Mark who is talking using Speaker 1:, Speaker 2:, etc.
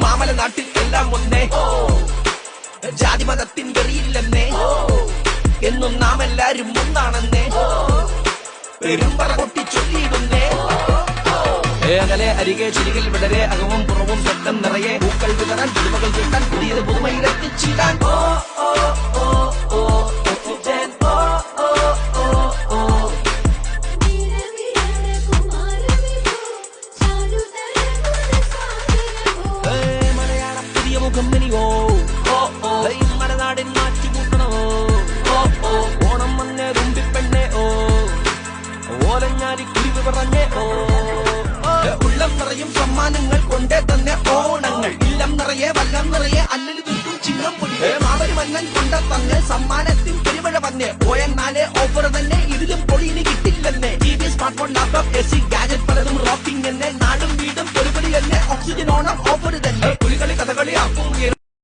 Speaker 1: മാമല നാട്ടിൽ എല്ലാം ഒന്നേ ജാതി മതത്തിൻ വെറിയില്ലെന്നേ എന്നും നാം എല്ലാരും ഒന്നാണെന്നേ പെരുമ്പറ കൊട്ടി ചൊല്ലിയിടുന്നേ അകലെ അരികെ ചിരികൾ വിടരെ അകവും പുറവും സ്വപ്നം നിറയെ പൂക്കൾ വിതറാൻ പുതുമകൾ കിട്ടാൻ പുതിയത് പുതുമയിലെത്തിച്ചിടാൻ മലയാളം പുതിയ മുഖം ഇനിയോ മലനാടിൻ മാറ്റി കൂട്ടണോ ഓണം വന്നേ തുമ്പിപ്പെണ്ണേ ഓലഞ്ഞാലി കുരുവി പറഞ്ഞേ ഉള്ളം നിറയും സമ്മാനങ്ങൾ കൊണ്ടേ തന്നെ ഓണങ്ങൾ ഇല്ലം നിറയെ വല്ലം നിറയെ അല്ലല് തീർക്കും ചിങ്ങം പൊടിയെ മാവര് മന്നൻ കൊണ്ട തന്നെ സമ്മാനത്തിൽ പെരുമഴ വന്നേ പോയെന്നാലേ ഓഫർ തന്നെ ഇതിലും പൊടിയിന് കിട്ടില്ലെന്നേ TV smart phone laptop AC gadget പലതും റോക്കിംഗ് എന്നെ നാടും വീടും പൊരുപടി തന്നെ ഓക്സിജൻ ഓണം ഓഫർ തന്നെ പുലികളി കഥകളി ആക്കും